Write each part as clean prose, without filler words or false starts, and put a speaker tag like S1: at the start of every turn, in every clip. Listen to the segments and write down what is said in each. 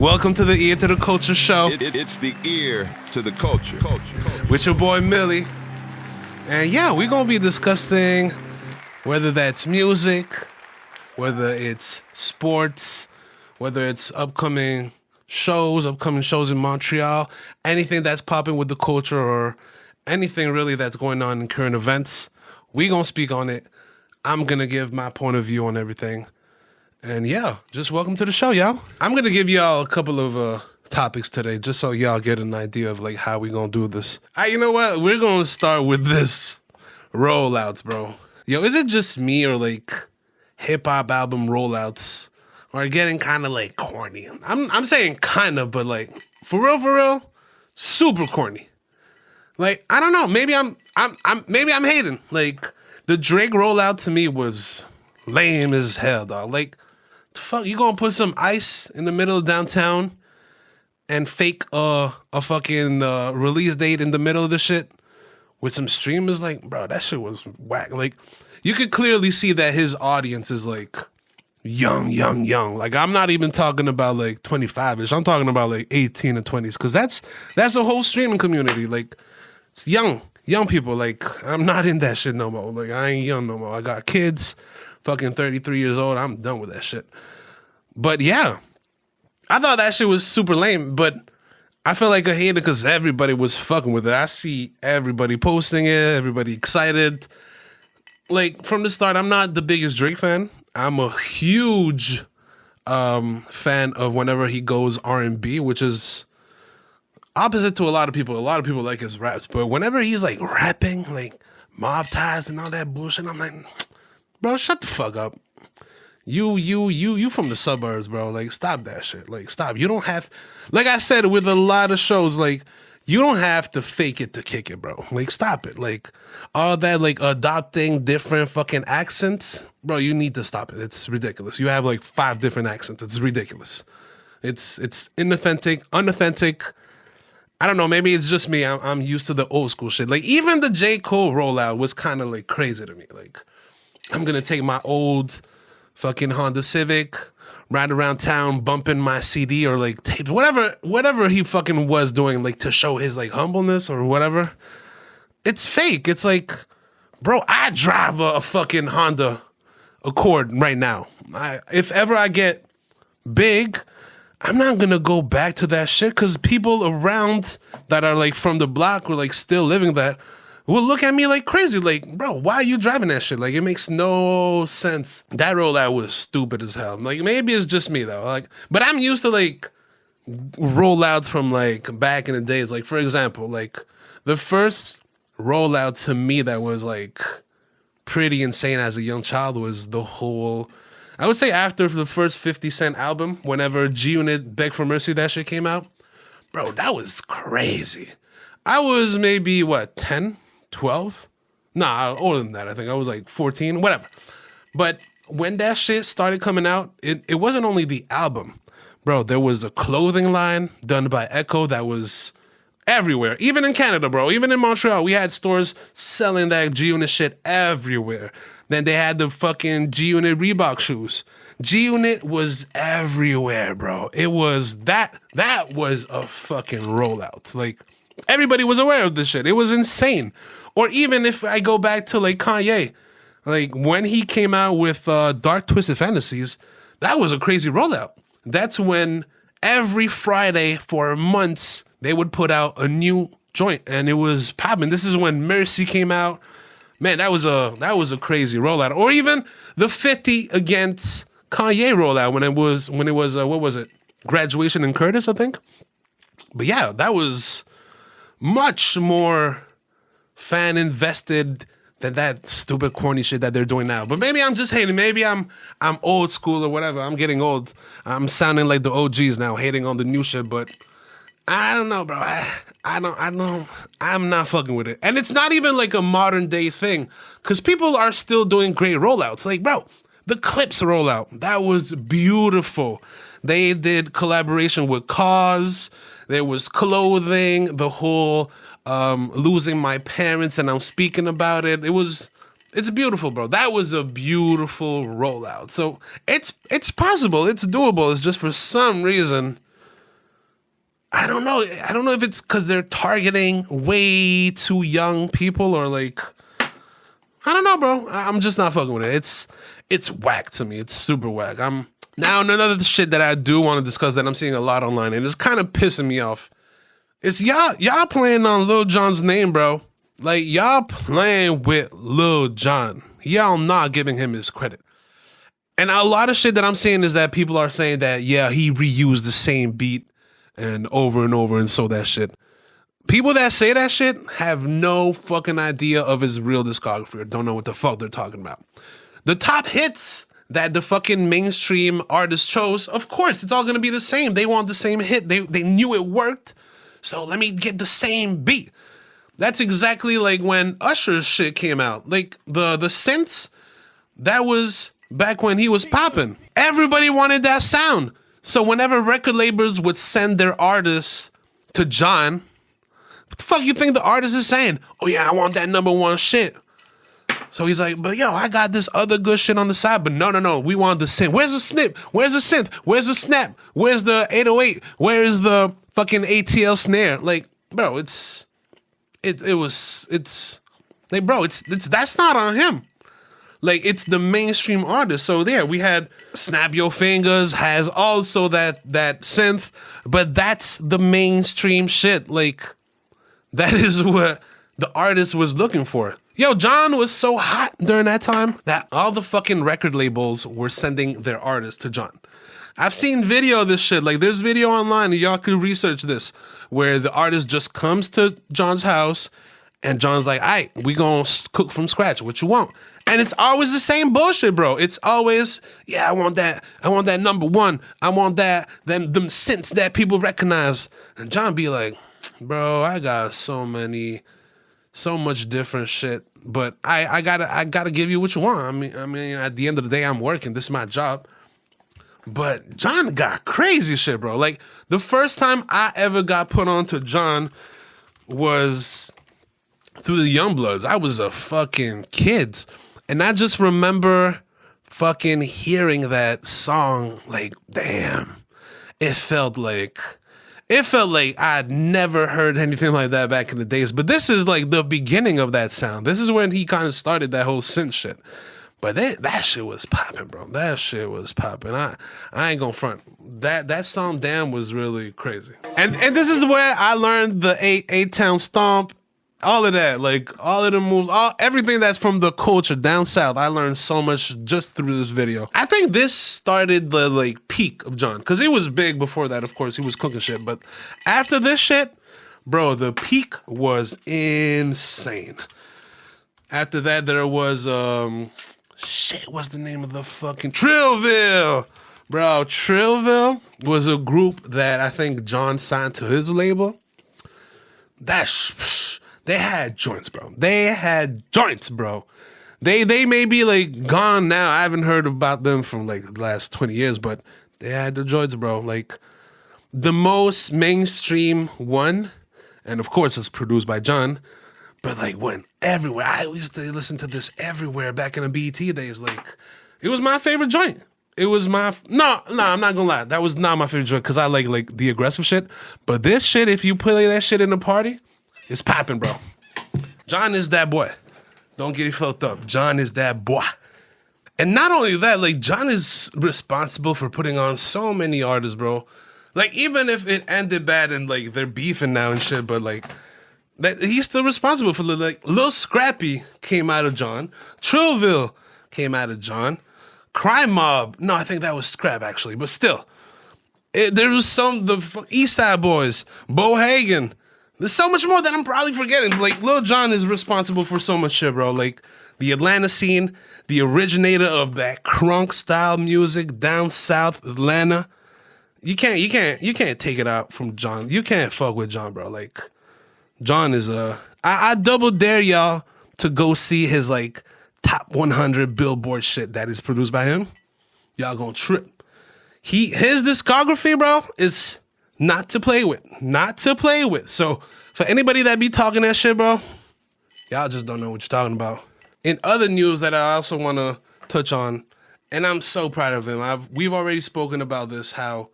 S1: Welcome to the Ear to the Culture show.
S2: It's the ear to the culture.
S1: With your boy Millie. And yeah, we're going to be discussing whether that's music, whether it's sports, whether it's upcoming shows in Montreal, anything that's popping with the culture or anything really that's going on in current events. We going to speak on it. I'm going to give my point of view on everything. And yeah, just welcome to the show, y'all. I'm going to give y'all a couple of topics today just so y'all get an idea of like how we going to do this. You know what? We're going to start with this rollouts, bro. Yo, is it just me or like hip hop album rollouts are getting kind of like corny? I'm saying kind of, but like for real, super corny. Like I don't know, maybe I'm hating. Like the Drake rollout to me was lame as hell, dog. Like the fuck, you gonna put some ice in the middle of downtown and fake a fucking release date in the middle of the shit with some streamers? Like, bro, that shit was whack. Like, you could clearly see that his audience is like young. Like, I'm not even talking about like 25ish. I'm talking about like 18 and 20s, because that's the whole streaming community. Like, it's young people. Like, I'm not in that shit no more. Like, I ain't young no more. I got kids. Fucking 33 years old. I'm done with that shit. But yeah, I thought that shit was super lame, but I feel like a hater because everybody was fucking with it. I see everybody posting it, everybody excited. Like, from the start, I'm not the biggest Drake fan. I'm a huge fan of whenever he goes R&B, which is opposite to a lot of people. A lot of people like his raps, but whenever he's like rapping, like mob ties and all that bullshit, I'm like, bro, shut the fuck up. You from the suburbs, bro. Like, stop that shit. Like, stop. You don't have, like I said with a lot of shows, like, you don't have to fake it to kick it, bro. Like, stop it. Like, all that, like, adopting different fucking accents, bro, you need to stop it. It's ridiculous. You have, like, 5 different accents. It's ridiculous. It's inauthentic. I don't know. Maybe it's just me. I'm used to the old school shit. Like, even the J. Cole rollout was kind of, like, crazy to me. Like, I'm going to take my old fucking Honda Civic, ride around town, bumping my CD or like tape, whatever he fucking was doing, like to show his like humbleness or whatever. It's fake. It's like, bro, I drive a fucking Honda Accord right now. If ever I get big, I'm not going to go back to that shit because people around that are like from the block or like still living that will look at me like crazy. Like, bro, why are you driving that shit? Like, it makes no sense. That rollout was stupid as hell. Like, maybe it's just me though. Like, but I'm used to like rollouts from like back in the days. Like, for example, like the first rollout to me that was like pretty insane as a young child was the whole, I would say after the first 50 Cent album, whenever G-Unit Beg for Mercy, that shit came out. Bro, that was crazy. I was maybe, 10? 12? Nah, older than that. I think I was like 14, whatever. But when that shit started coming out, it wasn't only the album. Bro, there was a clothing line done by Echo that was everywhere. Even in Canada, bro. Even in Montreal, we had stores selling that G-Unit shit everywhere. Then they had the fucking G-Unit Reebok shoes. G-Unit was everywhere, bro. It was, that was a fucking rollout. Like, everybody was aware of this shit. It was insane. Or even if I go back to like Kanye, like when he came out with Dark Twisted Fantasies, that was a crazy rollout. That's when every Friday for months they would put out a new joint and it was popping. This is when Mercy came out. Man, that was a crazy rollout. Or even the 50 against Kanye rollout when it was what was it? Graduation in Curtis, I think. But yeah, that was much more fan invested than that stupid corny shit that they're doing now. But maybe I'm just hating. Maybe I'm old school or whatever. I'm getting old. I'm sounding like the OGs now, hating on the new shit. But I don't know, bro. I'm not fucking with it. And it's not even like a modern day thing because people are still doing great rollouts. Like, bro, the Clips rollout, that was beautiful. They did collaboration with Cause. There was clothing, the whole losing my parents, and I'm speaking about it. It's beautiful, bro. That was a beautiful rollout. So it's possible, it's doable. It's just for some reason I don't know. I don't know if it's because they're targeting way too young people or like, I don't know, bro. I'm just not fucking with it. It's whack to me. It's super whack. Now another shit that I do want to discuss that I'm seeing a lot online and it's kind of pissing me off. It's y'all playing on Lil Jon's name, bro. Like y'all playing with Lil Jon. Y'all not giving him his credit. And a lot of shit that I'm seeing is that people are saying that, yeah, he reused the same beat and over and so that shit. People that say that shit have no fucking idea of his real discography or don't know what the fuck they're talking about. The top hits that the fucking mainstream artist chose, of course, it's all gonna be the same. They want the same hit. They knew it worked, so let me get the same beat. That's exactly like when Usher's shit came out. Like the synths, that was back when he was popping. Everybody wanted that sound. So whenever record labels would send their artists to Jon, what the fuck you think the artist is saying? Oh yeah, I want that number one shit. So he's like, but yo, I got this other good shit on the side. But no, we want the synth. Where's the snip? Where's the synth? Where's the snap? Where's the 808? Where is the fucking ATL snare? Like, bro, it's like, bro, it's that's not on him. Like, it's the mainstream artist. So there, we had Snap Your Fingers has also that synth, but that's the mainstream shit. Like, that is what the artist was looking for. Yo, Jon was so hot during that time that all the fucking record labels were sending their artists to Jon. I've seen video of this shit. Like, there's video online, and y'all could research this, where the artist just comes to Jon's house, and Jon's like, all right, we gonna cook from scratch. What you want? And it's always the same bullshit, bro. It's always, yeah, I want that number one. I want them synths that people recognize. And Jon be like, bro, I got so much different shit, but I gotta give you what you want. I mean, at the end of the day, I'm working. This is my job. But Jon got crazy shit, bro. Like, the first time I ever got put on to Jon was through the Youngbloods. I was a fucking kid. And I just remember fucking hearing that song, like, damn. It felt like I'd never heard anything like that back in the days. But this is like the beginning of that sound. This is when he kind of started that whole synth shit. But that shit was popping, bro. That shit was popping. I ain't gonna front. That song damn was really crazy. And this is where I learned the eight-town stomp, all of that, like all of the moves, everything that's from the culture down south. I learned so much just through this video. I think this started the like peak of Jon, because he was big before that. Of course, he was cooking shit, but after this shit, bro, the peak was insane. After that, there was what's the name of the fucking Trillville? Bro, Trillville was a group that I think Jon signed to his label. They had joints, bro. They may be like gone now. I haven't heard about them from like the last 20 years, but they had the joints, bro. Like, the most mainstream one, and of course it's produced by Jon, but like went everywhere. I used to listen to this everywhere back in the BET days. Like, it was my favorite joint. It was no, I'm not gonna lie. That was not my favorite joint because I like the aggressive shit. But this shit, if you play that shit in the party, it's popping, bro. Jon is that boy. Don't get it fucked up. Jon is that boy. And not only that, like, Jon is responsible for putting on so many artists, bro. Like, even if it ended bad and like they're beefing now and shit, but like, that he's still responsible for, like, Lil Scrappy came out of Jon. Trillville came out of Jon. Crime Mob, no, I think that was Scrap actually, but still. There was the East Side Boys, Bo Hagen. There's so much more that I'm probably forgetting. Like, Lil Jon is responsible for so much shit, bro. Like, the Atlanta scene, the originator of that crunk style music down south Atlanta. You can't take it out from Jon. You can't fuck with Jon, bro. Like, Jon is I double dare y'all to go see his like top 100 Billboard shit that is produced by him. Y'all gonna trip. His discography, bro, is not to play with. Not to play with. So for anybody that be talking that shit, bro, y'all just don't know what you're talking about. In other news that I also want to touch on, and I'm so proud of him. We've already spoken about this, how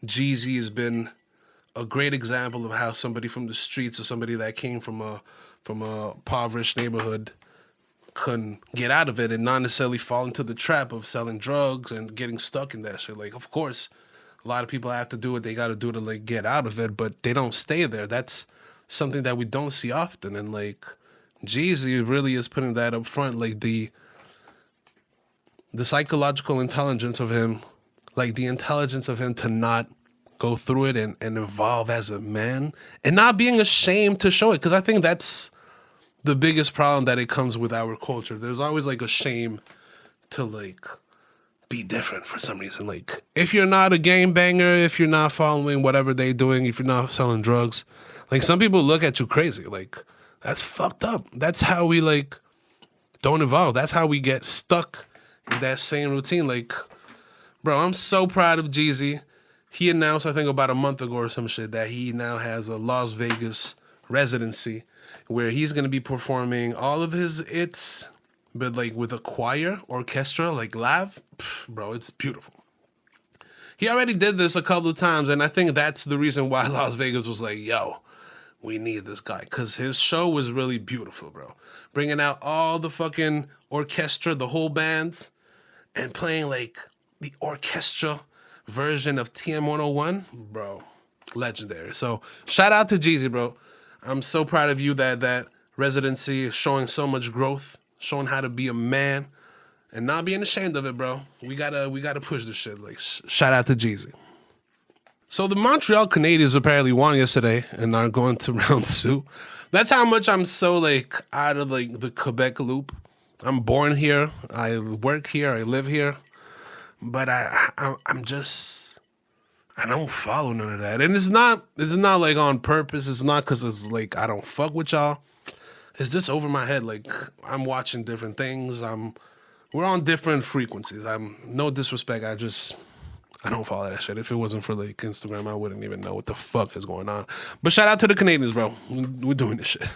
S1: Jeezy has been a great example of how somebody from the streets or somebody that came from a impoverished neighborhood couldn't get out of it and not necessarily fall into the trap of selling drugs and getting stuck in that shit. Like, of course, a lot of people have to do what they got to do to like get out of it, but they don't stay there. That's something that we don't see often. And like, Jeezy really is putting that up front, like the psychological intelligence of him, like the intelligence of him to not go through it and evolve as a man and not being ashamed to show it. Because I think that's the biggest problem that it comes with our culture. There's always like a shame to like be different for some reason. Like if you're not a gangbanger, if you're not following whatever they doing, if you're not selling drugs, like some people look at you crazy. Like that's fucked up. That's how we like don't evolve. That's how we get stuck in that same routine. Like, bro, I'm so proud of Jeezy. He announced, I think about a month ago or some shit, that he now has a Las Vegas residency where he's going to be performing all of his hits, but like with a choir, orchestra, like live. Bro, it's beautiful. He already did this a couple of times, and I think that's the reason why Las Vegas was like, yo, we need this guy. Because his show was really beautiful, bro. Bringing out all the fucking orchestra, the whole band, and playing like the orchestra version of TM101, bro, legendary. So shout out to Jeezy, bro. I'm so proud of you that residency is showing so much growth, showing how to be a man and not being ashamed of it, bro. We gotta push this shit. Like shout out to Jeezy. So the Montreal Canadiens apparently won yesterday and are going to round 2. That's how much I'm so like out of like the Quebec loop. I'm born here, I work here, I live here. But I'm just, I don't follow none of that. And it's not like on purpose. It's not because it's like I don't fuck with y'all. It's just over my head. Like I'm watching different things. We're on different frequencies. I'm no disrespect. I don't follow that shit. If it wasn't for like Instagram, I wouldn't even know what the fuck is going on. But shout out to the Canadians, bro. We're doing this shit.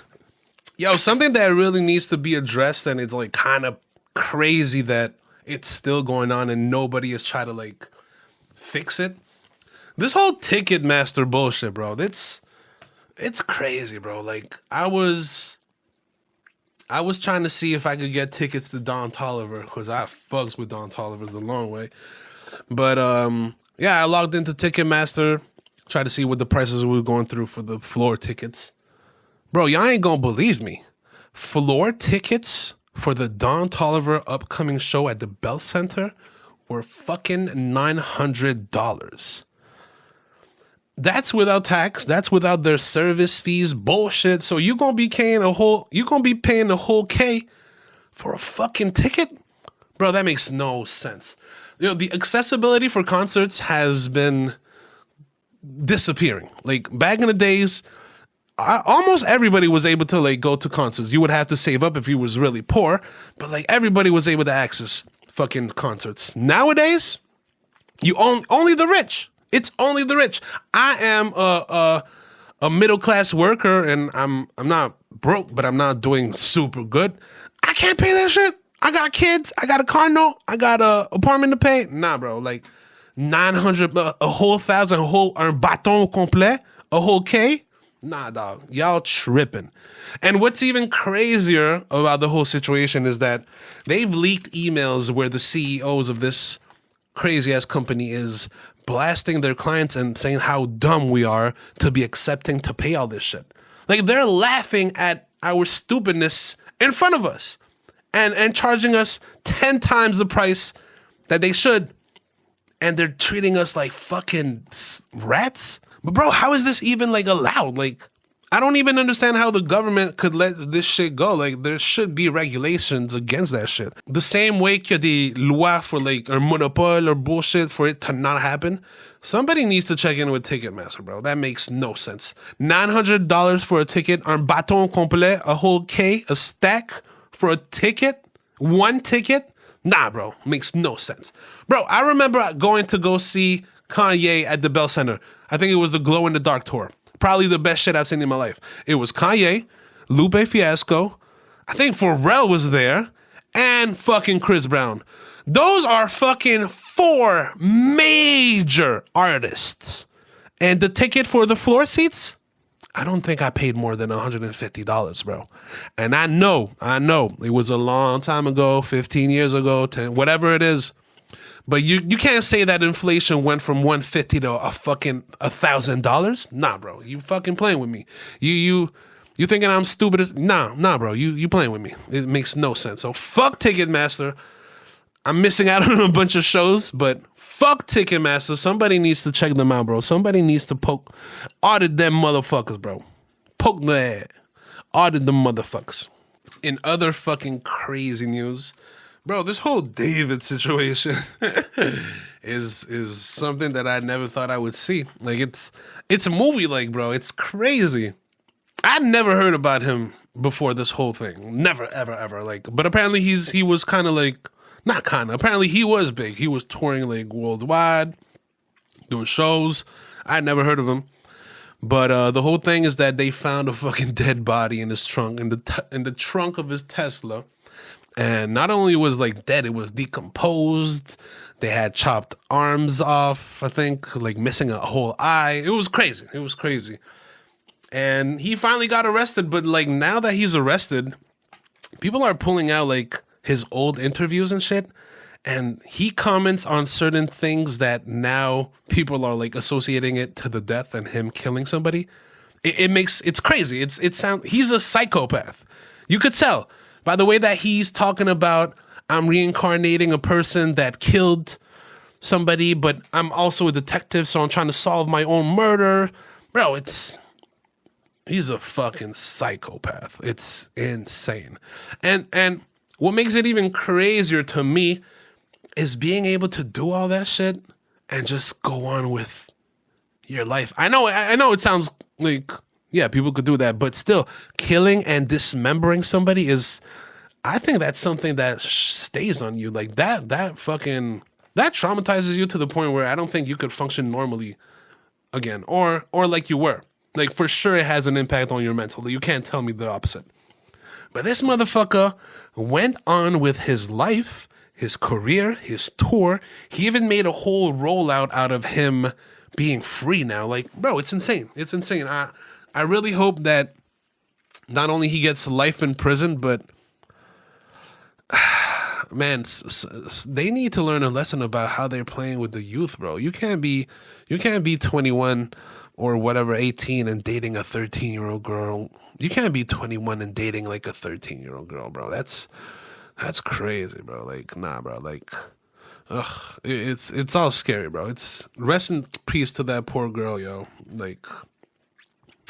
S1: Yo, something that really needs to be addressed, and it's like kind of crazy that it's still going on and nobody has tried to like fix it. This whole Ticketmaster bullshit, bro. It's crazy, bro. Like I was trying to see if I could get tickets to Don Toliver because I fucks with Don Toliver the long way. But yeah, I logged into Ticketmaster, tried to see what the prices were going through for the floor tickets. Bro, y'all ain't gonna believe me. Floor tickets for the Don Toliver upcoming show at the Bell Center were fucking $900. That's without tax. That's without their service fees. Bullshit. So you gonna be paying the whole K for a fucking ticket? Bro, that makes no sense. You know, the accessibility for concerts has been disappearing. Like back in the days, almost everybody was able to like go to concerts. You would have to save up if you was really poor, but like everybody was able to access fucking concerts. Nowadays, you only the rich. It's only the rich. I am a middle class worker, and I'm not broke, but I'm not doing super good. I can't pay that shit. I got kids. I got a car note. I got a apartment to pay. Nah, bro. Like 900, a whole thousand, un bâton complet, a whole K. Nah, dog. Y'all tripping. And what's even crazier about the whole situation is that they've leaked emails where the CEOs of this crazy-ass company is blasting their clients and saying how dumb we are to be accepting to pay all this shit. Like, they're laughing at our stupidness in front of us and charging us 10 times the price that they should. And they're treating us like fucking rats. But bro, how is this even like allowed? Like, I don't even understand how the government could let this shit go. Like, there should be regulations against that shit. The same way qu'il y a des lois for like, or monopole or bullshit for it to not happen. Somebody needs to check in with Ticketmaster, bro. That makes no sense. $900 for a ticket, un bâton complet, a whole K, a stack for a ticket, one ticket. Nah, bro, makes no sense. Bro, I remember going to go see Kanye at the Bell Center. I think it was the Glow in the Dark tour. Probably the best shit I've seen in my life. It was Kanye, Lupe Fiasco, I think Pharrell was there, and fucking Chris Brown. Those are fucking 4 major artists. And the ticket for the floor seats, I don't think I paid more than $150, bro. And I know, it was a long time ago, 15 years ago, 10, whatever it is. But you can't say that inflation went from 150 to a fucking $1,000. Nah, bro, you fucking playing with me. You thinking I'm stupid? Nah, bro, you playing with me. It makes no sense. So fuck Ticketmaster. I'm missing out on a bunch of shows, but fuck Ticketmaster. Somebody needs to check them out, bro. Somebody needs to audit them motherfuckers, bro. Poke their audit them motherfuckers. In other fucking crazy news, bro, this whole David situation is something that I never thought I would see. Like it's a movie, like, bro. It's crazy. I never heard about him before this whole thing. Never, ever. Like, but apparently he was kind of like. Not kind of. Apparently, he was big. He was touring like worldwide, doing shows. I had never heard of him, but the whole thing is that they found a fucking dead body in his trunk, in the trunk of his Tesla, and not only was like dead, it was decomposed. They had chopped arms off. I think like missing a whole eye. It was crazy. And he finally got arrested. But like now that he's arrested, people are pulling out like his old interviews and shit, and he comments on certain things that now people are like associating it to the death and him killing somebody. It's crazy. He's a psychopath. You could tell by the way that he's talking about, I'm reincarnating a person that killed somebody, but I'm also a detective, so I'm trying to solve my own murder. Bro, he's a fucking psychopath. It's insane. And what makes it even crazier to me is being able to do all that shit and just go on with your life. I know it sounds like, yeah, people could do that, but still, killing and dismembering somebody I think that's something that stays on you. Like that traumatizes you to the point where I don't think you could function normally again, or like you were. Like for sure it has an impact on your mental. You can't tell me the opposite. But this motherfucker went on with his life, his career, his tour. He even made a whole rollout out of him being free now. Like, bro, it's insane. It's insane. I really hope that not only he gets life in prison, but man, they need to learn a lesson about how they're playing with the youth, bro. You can't be 21 or whatever, 18 and dating a 13-year-old girl. You can't be 21 and dating like a 13-year-old girl, bro. That's crazy, bro. Like, nah, bro. Like, ugh, it's all scary, bro. It's rest in peace to that poor girl, yo. Like,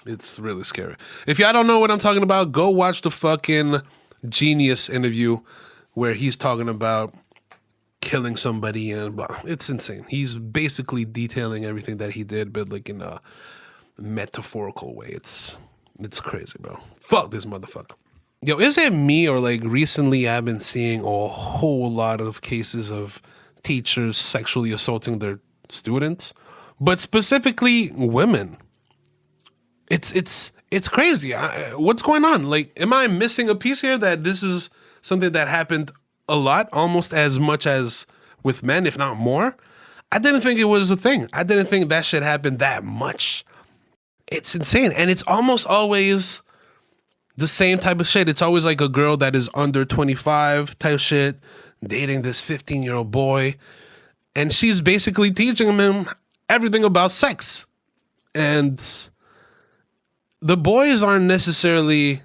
S1: it's really scary. If y'all don't know what I'm talking about, go watch the fucking Genius interview where he's talking about killing somebody and blah. It's insane. He's basically detailing everything that he did, but like in a metaphorical way. It's crazy, bro. Fuck this motherfucker. Yo, is it me or like recently I've been seeing a whole lot of cases of teachers sexually assaulting their students, but specifically women. It's crazy. What's going on? Like, am I missing a piece here that this is something that happened a lot, almost as much as with men, if not more? I didn't think it was a thing. I didn't think that shit happened that much. It's insane. And it's almost always the same type of shit. It's always like a girl that is under 25 type shit, dating this 15-year-old boy. And she's basically teaching him everything about sex. And the boys aren't necessarily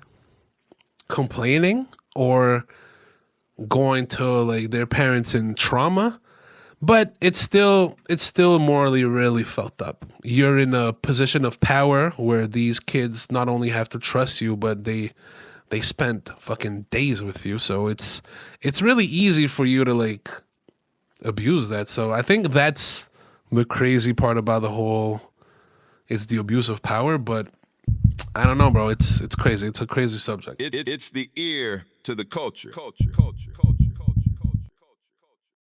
S1: complaining or going to like their parents in trauma, but it's still morally really fucked up. You're in a position of power where these kids not only have to trust you, but they spent fucking days with you. So it's really easy for you to like abuse that. So I think that's the crazy part about the whole, it's the abuse of power, but I don't know, bro. It's crazy. It's a crazy subject.
S2: It's the ear to the culture.